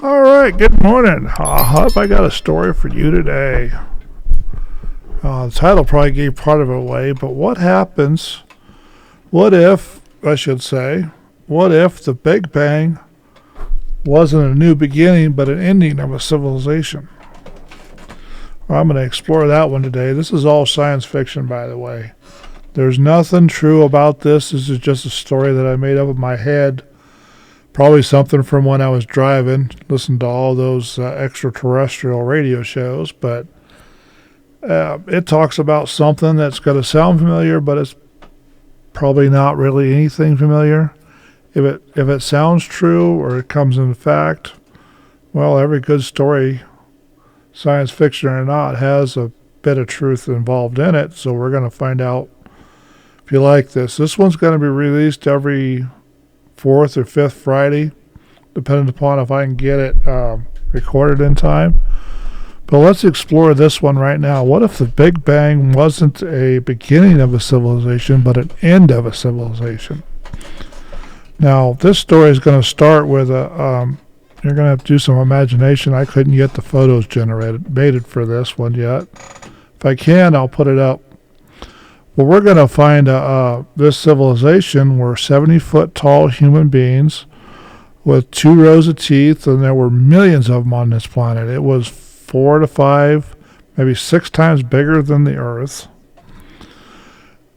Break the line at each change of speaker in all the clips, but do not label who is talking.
All right, good morning. I got a story for you today. The title probably gave part of it away, but what happens, what if the Big Bang wasn't a new beginning but an ending of a civilization? Well, I'm going to explore that one today. This is all science fiction, by the way. There's nothing true about this. This is just a story that I made up in my head. Probably something from when I was driving, listened to all those extraterrestrial radio shows, but it talks about something that's going to sound familiar, but it's probably not really anything familiar. If it sounds true or it comes in fact, well, every good story, science fiction or not, has a bit of truth involved in it, so we're going to find out if you like this. This one's going to be released every fourth or fifth Friday, depending upon if I can get it recorded in time. But let's explore this one right now. What if the Big Bang wasn't a beginning of a civilization, but an end of a civilization? Now, this story is going to start with you're going to have to do some imagination. I couldn't get the photos made for this one yet. If I can, I'll put it up. Well, we're going to find this civilization were 70-foot tall human beings with 2 rows of teeth, and there were millions of them on this planet. It was 4 to 5, maybe 6 times bigger than the Earth.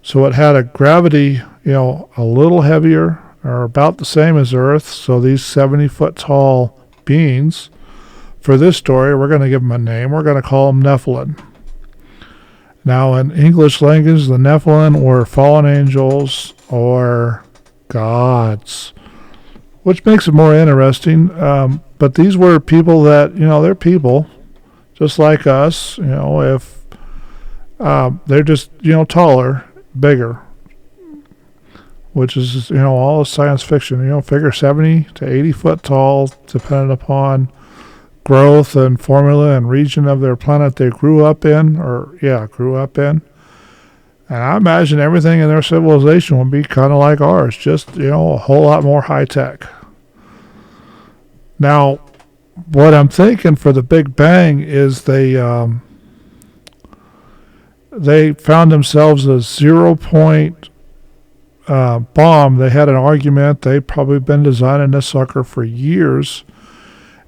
So it had a gravity, a little heavier or about the same as Earth. So these 70-foot tall beings, for this story, we're going to give them a name. We're going to call them Nephilim. Now, in English language, the Nephilim were fallen angels or gods, which makes it more interesting. But these were people that, they're people just like us. If they're just, taller, bigger, which is, all science fiction. Figure 70 to 80 foot tall, depending upon growth and formula and region of their planet they grew up in. And I imagine everything in their civilization would be kind of like ours, just, a whole lot more high tech. Now, what I'm thinking for the Big Bang is they found themselves a 0-point bomb. They had an argument. They'd probably been designing this sucker for years.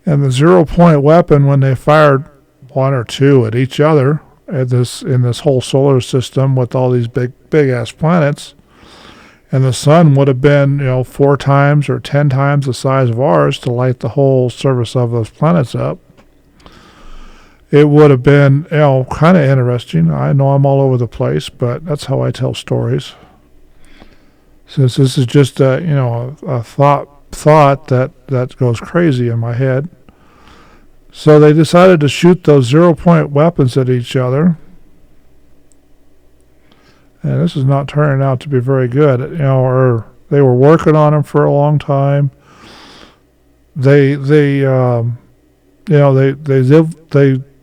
And the 0-point weapon, when they fired 1 or 2 at each other in this whole solar system with all these big ass planets, and the sun would have been 4 times or 10 times the size of ours to light the whole surface of those planets up, it would have been kind of interesting. I know I'm all over the place, but that's how I tell stories. Since this is just a thought that goes crazy in my head. So they decided to shoot those 0-point weapons at each other. And this is not turning out to be very good. Or they were working on them for a long time. They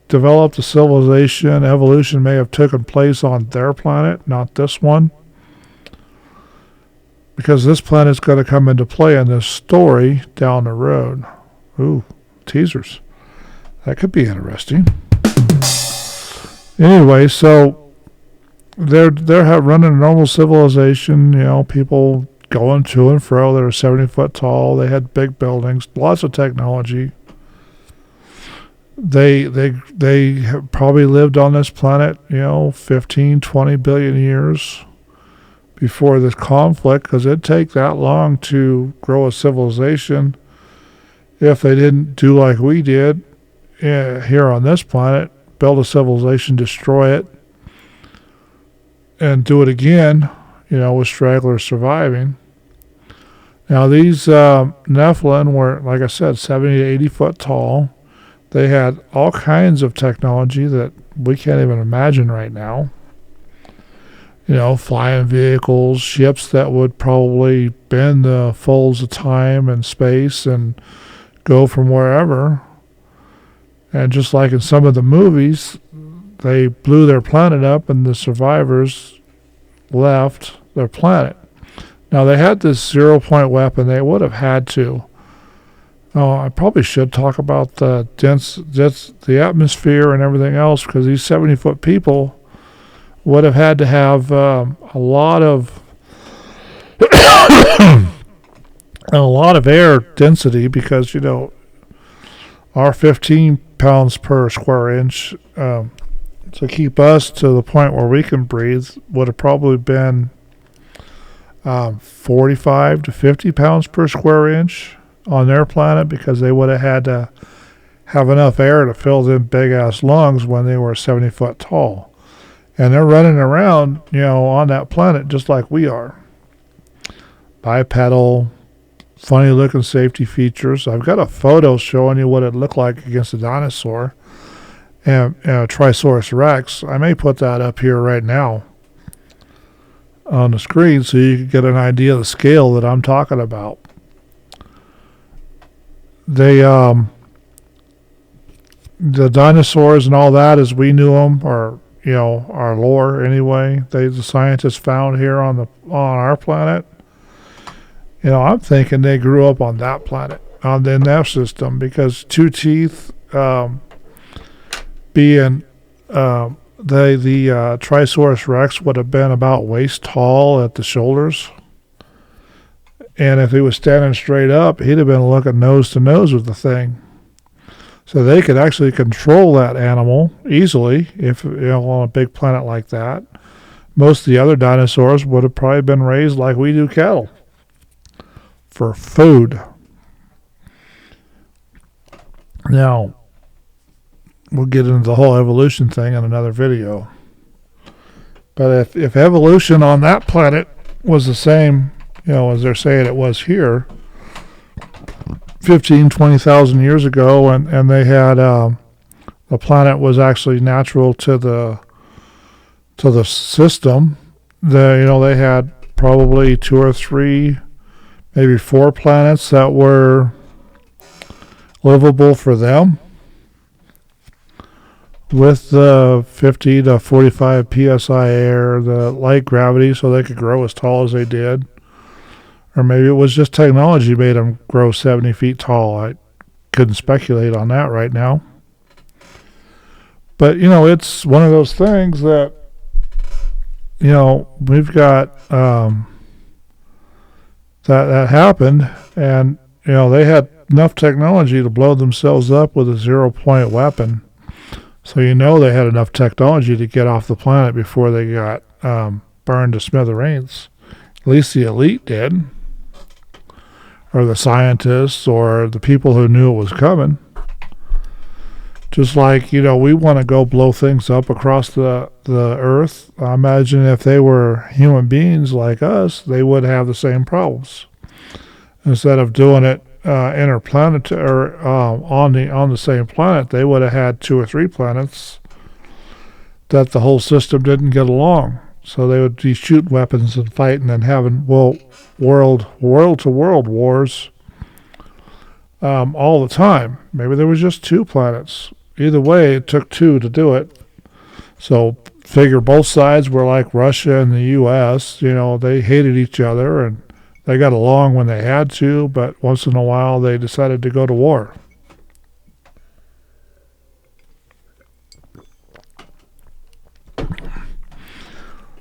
developed a civilization. Evolution may have taken place on their planet, not this one, because this planet's going to come into play in this story down the road. Ooh, teasers. That could be interesting. Anyway, so they're running a normal civilization. People going to and fro. They were 70 foot tall. They had big buildings, lots of technology. They probably lived on this planet, 15, 20 billion years before this conflict, because it'd take that long to grow a civilization if they didn't do like we did here on this planet, build a civilization, destroy it, and do it again, with stragglers surviving. Now, these Nephilim were, like I said, 70 to 80 foot tall. They had all kinds of technology that we can't even imagine right now. Flying vehicles, ships that would probably bend the folds of time and space and go from wherever. And just like in some of the movies, they blew their planet up and the survivors left their planet. Now, they had this 0-point weapon. They would have had to Oh, I probably should talk about the the atmosphere and everything else, because these 70-foot people would have had to have a lot of air density, because our 15 pounds per square inch to keep us to the point where we can breathe would have probably been 45 to 50 pounds per square inch on their planet, because they would have had to have enough air to fill them big ass lungs when they were 70 foot tall. And they're running around, on that planet just like we are. Bipedal, funny looking safety features. I've got a photo showing you what it looked like against a dinosaur and Triceratops Rex. I may put that up here right now on the screen so you can get an idea of the scale that I'm talking about. The dinosaurs and all that as we knew them, or our lore anyway, the scientists found here on our planet. I'm thinking they grew up on that planet, in that system, because two teeth being the Triceratops Rex would have been about waist tall at the shoulders. And if he was standing straight up, he'd have been looking nose to nose with the thing. So they could actually control that animal easily if on a big planet like that. Most of the other dinosaurs would have probably been raised like we do cattle for food. Now, we'll get into the whole evolution thing in another video. But if evolution on that planet was the same, as they're saying it was here 15, 20,000 years ago, and they had the planet was actually natural to the system, they had probably 2 or 3, maybe 4 planets that were livable for them, with the 50 to 45 psi air, the light gravity, so they could grow as tall as they did. Or maybe it was just technology made them grow 70 feet tall. I couldn't speculate on that right now. But, it's one of those things that, we've got that happened, and, they had enough technology to blow themselves up with a 0-point weapon. So they had enough technology to get off the planet before they got burned to smithereens. At least the elite did. Or the scientists, or the people who knew it was coming. Just like, we want to go blow things up across the earth. I imagine if they were human beings like us, they would have the same problems. Instead of doing it interplanetary, or on the same planet, they would have had 2 or 3 planets that the whole system didn't get along. So they would be shooting weapons and fighting and having world to world wars all the time. Maybe there was just 2 planets. Either way, it took 2 to do it. So figure both sides were like Russia and the U.S. They hated each other, and they got along when they had to, but once in a while they decided to go to war.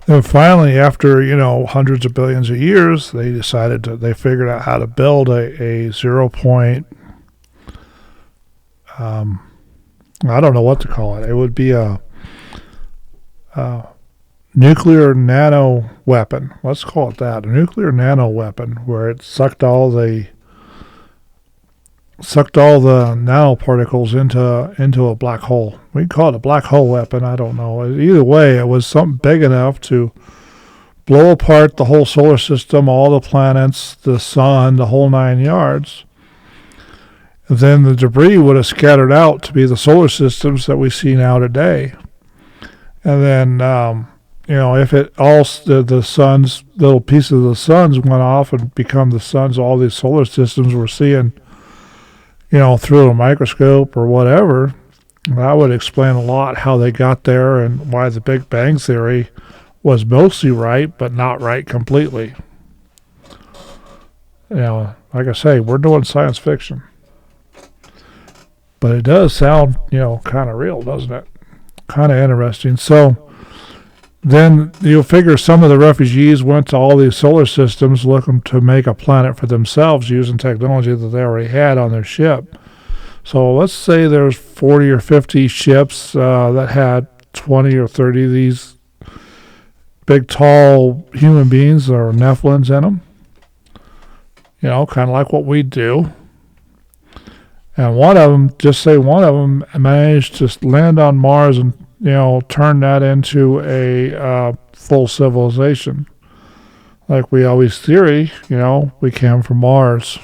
And finally, after, hundreds of billions of years, they figured out how to build a 0-point, I don't know what to call it. It would be a nuclear nano weapon. Let's call it that. A nuclear nano weapon, where it sucked all the nanoparticles into a black hole. We call it a black hole weapon. I don't know. Either way, it was something big enough to blow apart the whole solar system, all the planets, the sun, the whole 9 yards. Then the debris would have scattered out to be the solar systems that we see now today. And then, if it all the sun's little pieces of the suns went off and become the suns, all these solar systems we're seeing, through a microscope or whatever, that would explain a lot how they got there and why the Big Bang Theory was mostly right, but not right completely. Like I say, we're doing science fiction. But it does sound, kind of real, doesn't it? Kind of interesting. So then you'll figure some of the refugees went to all these solar systems looking to make a planet for themselves using technology that they already had on their ship. So let's say there's 40 or 50 ships that had 20 or 30 of these big, tall human beings or Nephilims in them. Kind of like what we do. And one of them managed to land on Mars and, turn that into a full civilization. Like we always theory, we came from Mars.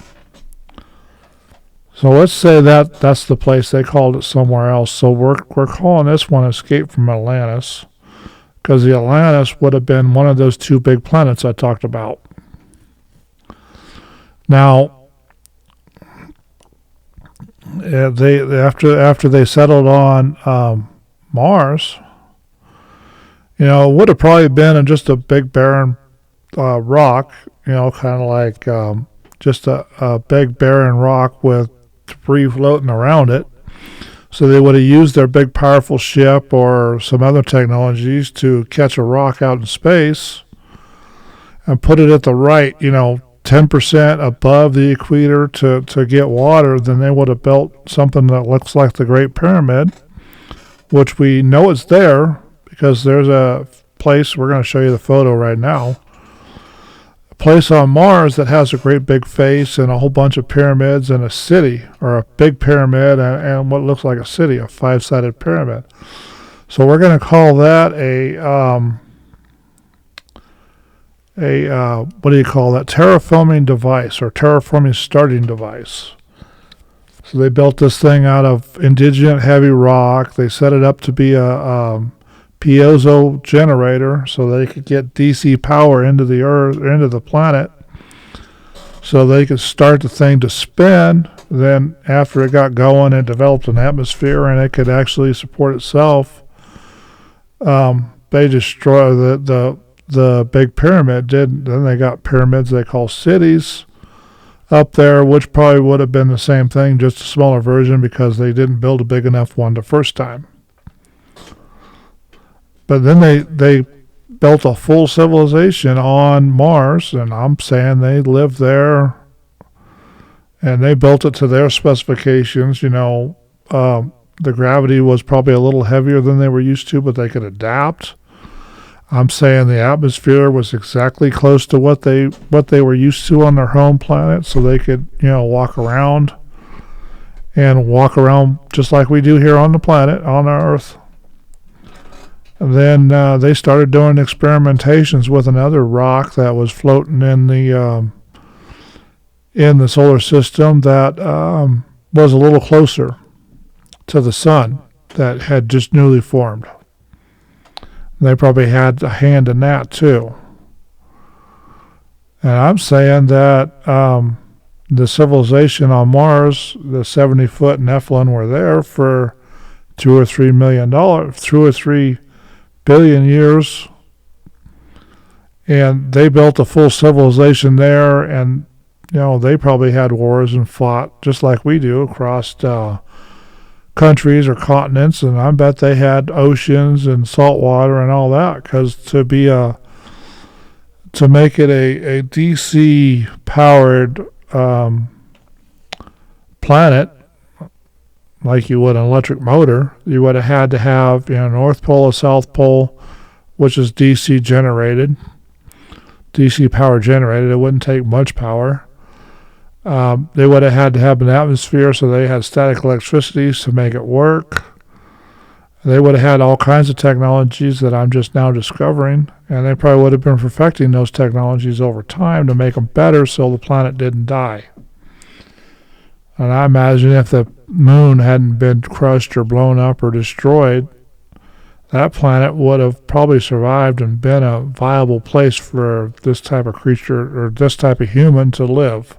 So let's say that's the place. They called it somewhere else. So we're calling this one Escape from Atlantis, because the Atlantis would have been one of those two big planets I talked about. Now, after they settled on Mars, it would have probably been just a big barren rock, kind of like just a big barren rock with debris floating around it. So they would have used their big powerful ship or some other technologies to catch a rock out in space and put it at the right, 10% above the equator to get water. Then they would have built something that looks like the Great Pyramid, which we know it's there because there's a place, we're going to show you the photo right now, a place on Mars that has a great big face and a whole bunch of pyramids and a city, or a big pyramid and what looks like a city, a five-sided pyramid. So we're going to call that terraforming device, or terraforming starting device. So they built this thing out of indigenous heavy rock. They set it up to be a piezo generator so they could get DC power into the earth, into the planet, so they could start the thing to spin. Then after it got going, it developed an atmosphere and it could actually support itself. They destroyed the big pyramid. Then they got pyramids they call cities up there, which probably would have been the same thing, just a smaller version, because they didn't build a big enough one the first time. But then they built a full civilization on Mars, and I'm saying they lived there, and they built it to their specifications. The gravity was probably a little heavier than they were used to, but they could adapt. I'm saying the atmosphere was exactly close to what they were used to on their home planet, so they could, walk around just like we do here on the planet, on our Earth. And then they started doing experimentations with another rock that was floating in the solar system that was a little closer to the sun, that had just newly formed. They probably had a hand in that too. And I'm saying that the civilization on Mars, the 70-foot Nephilim, were there for $2 or $3 billion years, and they built a full civilization there. And they probably had wars and fought just like we do across countries or continents, and I bet they had oceans and salt water and all that, because to make it a DC powered planet like you would an electric motor, you would have had to have North Pole or South Pole, which is DC power generated. It wouldn't take much power. They would have had to have an atmosphere, so they had static electricity to make it work. They would have had all kinds of technologies that I'm just now discovering, and they probably would have been perfecting those technologies over time to make them better so the planet didn't die. And I imagine if the moon hadn't been crushed or blown up or destroyed, that planet would have probably survived and been a viable place for this type of creature or this type of human to live.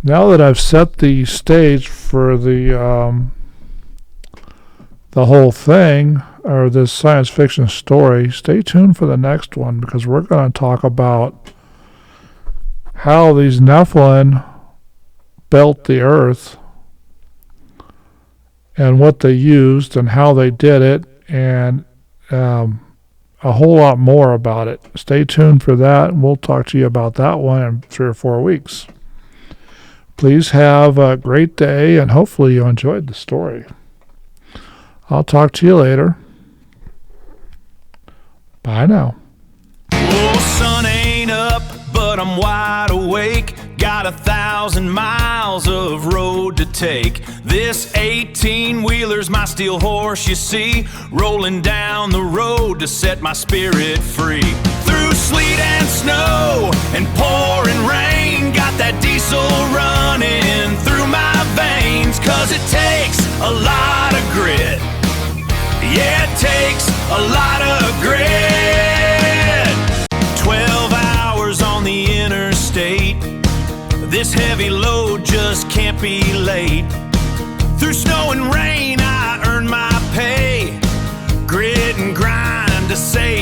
Now that I've set the stage for the whole thing, or this science fiction story, stay tuned for the next one, because we're going to talk about how these Nephilim built the earth and what they used and how they did it, and a whole lot more about it. Stay tuned for that, and we'll talk to you about that one in 3 or 4 weeks. Please have a great day, and hopefully you enjoyed the story. I'll talk to you later. Bye now.
Oh, sun ain't up, but I'm wide awake. Got 1,000 miles of road to take. This 18-wheeler's my steel horse, you see, rolling down the road to set my spirit free. Through sleet and snow and pouring rain, got that diesel running through my veins. 'Cause it takes a lot of grit. Yeah, it takes a lot of grit. 12 hours on the interstate. This heavy load just can't be late. Through snow and rain, I earn my pay. Grit and grind to save